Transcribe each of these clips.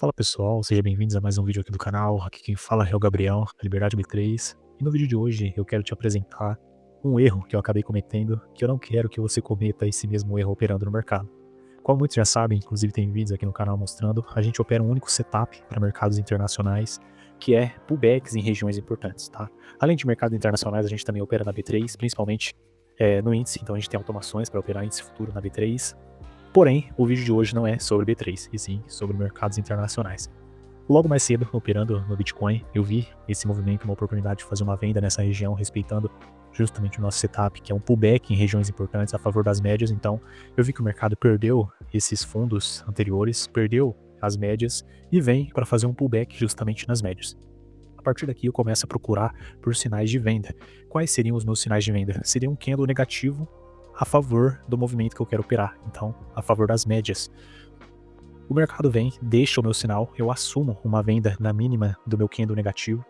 Fala pessoal, sejam bem-vindos a mais um vídeo aqui do canal. Aqui quem fala é o Gabriel, da Liberdade B3. E no vídeo de hoje eu quero te apresentar um erro que eu acabei cometendo, que eu não quero que você cometa esse mesmo erro operando no mercado. Como muitos já sabem, inclusive tem vídeos aqui no canal mostrando, a gente opera um único setup para mercados internacionais, que é pullbacks em regiões importantes, tá? Além de mercados internacionais, a gente também opera na B3, principalmente no índice, então a gente tem automações para operar índice futuro na B3. Porém, o vídeo de hoje não é sobre B3, e sim sobre mercados internacionais. Logo mais cedo, operando no Bitcoin, eu vi esse movimento, uma oportunidade de fazer uma venda nessa região, respeitando justamente o nosso setup, que é um pullback em regiões importantes a favor das médias. Então, eu vi que o mercado perdeu esses fundos anteriores, perdeu as médias e vem para fazer um pullback justamente nas médias. A partir daqui, eu começo a procurar por sinais de venda. Quais seriam os meus sinais de venda? Seria um candle negativo a favor do movimento que eu quero operar, então a favor das médias. O mercado vem, deixa o meu sinal, eu assumo uma venda na mínima do meu candle negativo.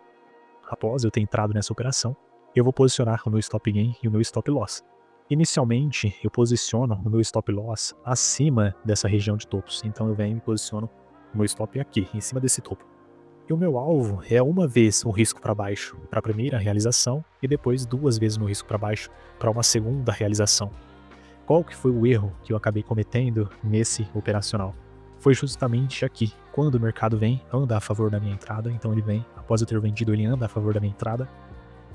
Após eu ter entrado nessa operação, eu vou posicionar o meu stop gain e o meu stop loss. Inicialmente, eu posiciono o meu stop loss acima dessa região de topos, então eu venho e posiciono o meu stop aqui, em cima desse topo. E o meu alvo é uma vez o risco para baixo para a primeira realização e depois duas vezes no risco para baixo para uma segunda realização. Qual que foi o erro que eu acabei cometendo nesse operacional? Foi justamente aqui, quando o mercado vem, anda a favor da minha entrada, então ele vem, após eu ter vendido, ele anda a favor da minha entrada,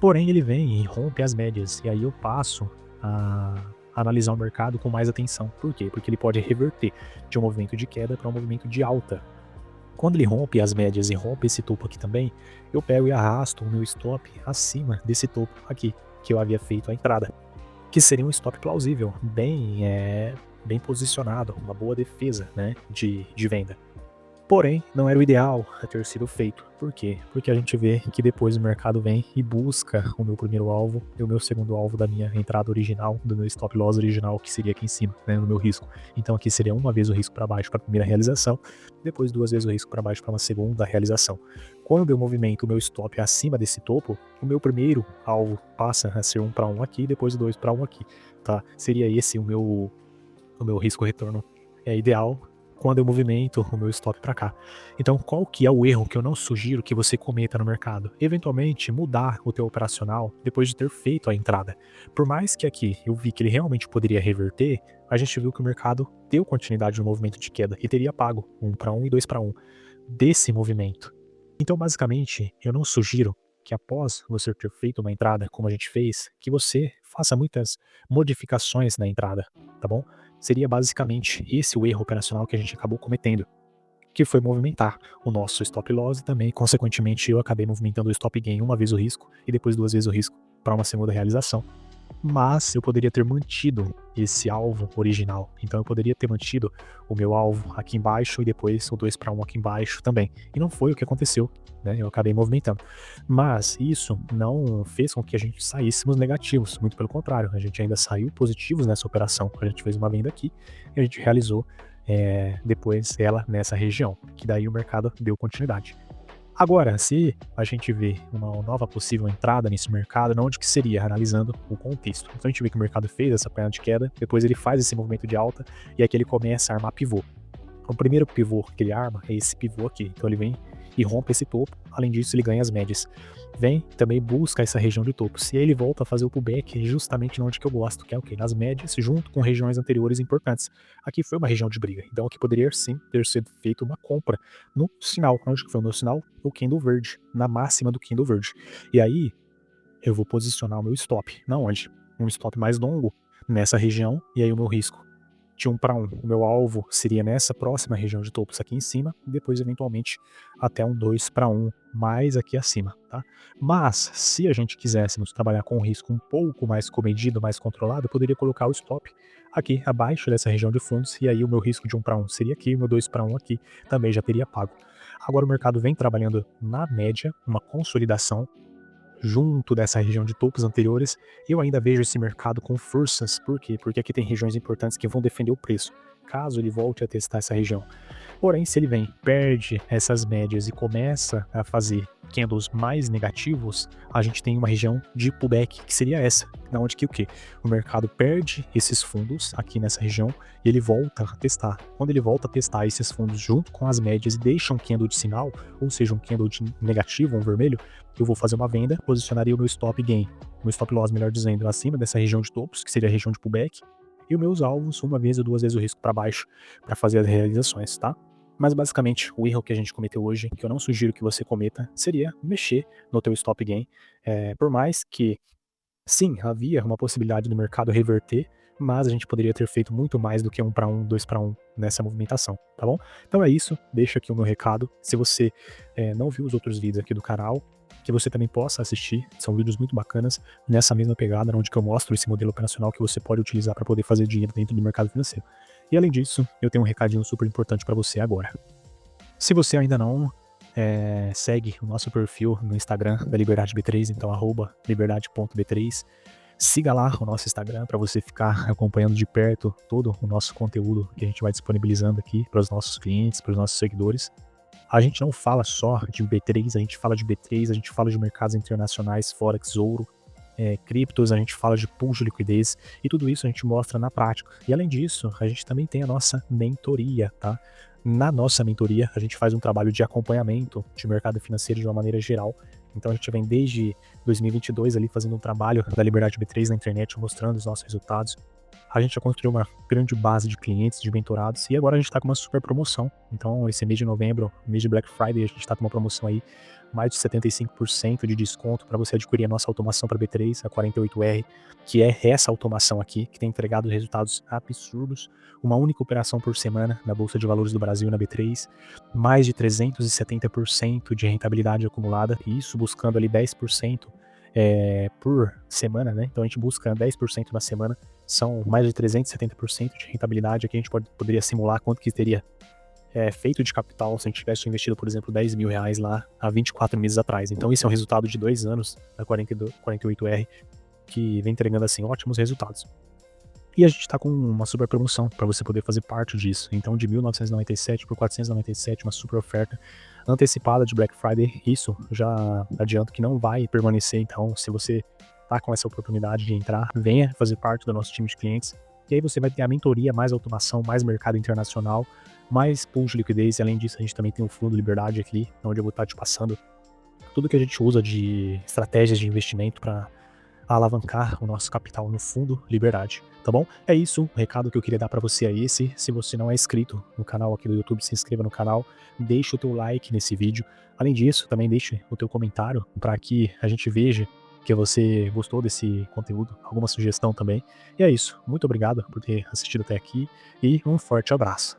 porém ele vem e rompe as médias, e aí eu passo a analisar o mercado com mais atenção. Por quê? Porque ele pode reverter de um movimento de queda para um movimento de alta. Quando ele rompe as médias e rompe esse topo aqui também, eu pego e arrasto o meu stop acima desse topo aqui, que eu havia feito a entrada, que seria um stop plausível, bem posicionado, uma boa defesa, né, de venda. Porém, não era o ideal a ter sido feito. Por quê? Porque a gente vê que depois o mercado vem e busca o meu primeiro alvo e o meu segundo alvo da minha entrada original, do meu stop loss original, que seria aqui em cima, né, no meu risco. Então aqui seria uma vez o risco para baixo para a primeira realização, depois duas vezes o risco para baixo para uma segunda realização. Quando eu movimento o meu stop acima desse topo, o meu primeiro alvo passa a ser 1 para 1 aqui, depois 2 para 1 aqui, tá? Seria esse o meu risco retorno ideal quando eu movimento o meu stop para cá. Então, qual que é o erro que eu não sugiro que você cometa no mercado? Eventualmente, mudar o teu operacional depois de ter feito a entrada. Por mais que aqui eu vi que ele realmente poderia reverter, a gente viu que o mercado deu continuidade no movimento de queda e teria pago 1 para 1 e 2 para 1 desse movimento. Então, basicamente, eu não sugiro que após você ter feito uma entrada, como a gente fez, que você faça muitas modificações na entrada, tá bom? Seria basicamente esse o erro operacional que a gente acabou cometendo, que foi movimentar o nosso stop loss e também, consequentemente, eu acabei movimentando o stop gain uma vez o risco e depois duas vezes o risco para uma segunda realização. Mas eu poderia ter mantido esse alvo original, então eu poderia ter mantido o meu alvo aqui embaixo e depois o 2 para 1 aqui embaixo também, e não foi o que aconteceu, né? Eu acabei movimentando, mas isso não fez com que a gente saíssemos negativos, muito pelo contrário, a gente ainda saiu positivos nessa operação. A gente fez uma venda aqui e a gente realizou depois ela nessa região, que daí o mercado deu continuidade. Agora, se a gente vê uma nova possível entrada nesse mercado, onde que seria? Analisando o contexto. Então a gente vê que o mercado fez essa perna de queda, depois ele faz esse movimento de alta e aqui ele começa a armar pivô. O primeiro pivô que ele arma é esse pivô aqui. Então ele vem e rompe esse topo, além disso ele ganha as médias. Vem, também busca essa região de topos. E aí ele volta a fazer o pullback justamente onde que eu gosto, que é o quê? Nas médias, junto com regiões anteriores importantes. Aqui foi uma região de briga, então aqui poderia sim ter sido feito uma compra no sinal. Onde que foi o meu sinal? O candle verde, na máxima do candle verde. E aí eu vou posicionar o meu stop. Na onde? Um stop mais longo nessa região, e aí o meu risco de 1 para 1. O meu alvo seria nessa próxima região de topos aqui em cima, e depois eventualmente até um 2 para 1 mais aqui acima, tá? Mas se a gente quiséssemos trabalhar com um risco um pouco mais comedido, mais controlado, eu poderia colocar o stop aqui abaixo dessa região de fundos, e aí o meu risco de 1 para 1 seria aqui, o meu 2 para 1 aqui também já teria pago. Agora o mercado vem trabalhando na média, uma consolidação junto dessa região de topos anteriores. Eu ainda vejo esse mercado com forças. Por quê? Porque aqui tem regiões importantes que vão defender o preço, caso ele volte a testar essa região. Porém, se ele vem, perde essas médias e começa a fazer candles mais negativos, a gente tem uma região de pullback, que seria essa, na onde que o quê? O mercado perde esses fundos aqui nessa região e ele volta a testar. Quando ele volta a testar esses fundos junto com as médias e deixa um candle de sinal, ou seja, um candle de negativo, um vermelho, eu vou fazer uma venda, posicionaria o meu stop gain, meu stop loss, melhor dizendo, acima dessa região de topos, que seria a região de pullback, e os meus alvos, uma vez ou duas vezes o risco para baixo, para fazer as realizações, tá? Mas basicamente, o erro que a gente cometeu hoje, que eu não sugiro que você cometa, seria mexer no teu stop gain, por mais que, sim, havia uma possibilidade do mercado reverter, mas a gente poderia ter feito muito mais do que 1 para 1, 2 para 1 nessa movimentação, tá bom? Então é isso, deixa aqui o meu recado. Se você não viu os outros vídeos aqui do canal, que você também possa assistir, são vídeos muito bacanas nessa mesma pegada, onde que eu mostro esse modelo operacional que você pode utilizar para poder fazer dinheiro dentro do mercado financeiro. E além disso, eu tenho um recadinho super importante para você agora. Se você ainda não segue o nosso perfil no Instagram da Liberdade B3, então @liberdade.b3, siga lá o nosso Instagram para você ficar acompanhando de perto todo o nosso conteúdo que a gente vai disponibilizando aqui para os nossos clientes, para os nossos seguidores. A gente não fala só de B3, a gente fala de B3, a gente fala de mercados internacionais, Forex, ouro, criptos, a gente fala de pool de liquidez e tudo isso a gente mostra na prática. E além disso, a gente também tem a nossa mentoria, tá? Na nossa mentoria, a gente faz um trabalho de acompanhamento de mercado financeiro de uma maneira geral. Então a gente vem desde 2022 ali fazendo um trabalho da Liberdade B3 na internet, mostrando os nossos resultados. A gente já construiu uma grande base de clientes, de mentorados, e agora a gente está com uma super promoção. Então, esse mês de novembro, mês de Black Friday, a gente está com uma promoção aí, mais de 75% de desconto para você adquirir a nossa automação para B3, a 48R, que é essa automação aqui, que tem entregado resultados absurdos. Uma única operação por semana na Bolsa de Valores do Brasil, na B3, mais de 370% de rentabilidade acumulada, e isso buscando ali 10% por semana, né? Então a gente busca 10% na semana, são mais de 370% de rentabilidade. Aqui a gente poderia simular quanto que teria feito de capital se a gente tivesse investido, por exemplo, R$10 mil lá há 24 meses atrás. Então isso é um resultado de 2 anos da 48R, que vem entregando assim ótimos resultados. E a gente está com uma super promoção para você poder fazer parte disso. Então, de R$ 1.997 por R$ 497, uma super oferta antecipada de Black Friday. Isso já adianto que não vai permanecer. Então, se você está com essa oportunidade de entrar, venha fazer parte do nosso time de clientes. E aí você vai ter a mentoria, mais automação, mais mercado internacional, mais pool de liquidez. E além disso, a gente também tem o Fundo Liberdade aqui, onde eu vou estar te passando tudo que a gente usa de estratégias de investimento para alavancar o nosso capital no Fundo Liberdade, tá bom? É isso, o recado que eu queria dar para você é esse. Se você não é inscrito no canal aqui do YouTube, se inscreva no canal, deixa o teu like nesse vídeo. Além disso, também deixe o teu comentário para que a gente veja que você gostou desse conteúdo, alguma sugestão também. E é isso, muito obrigado por ter assistido até aqui e um forte abraço.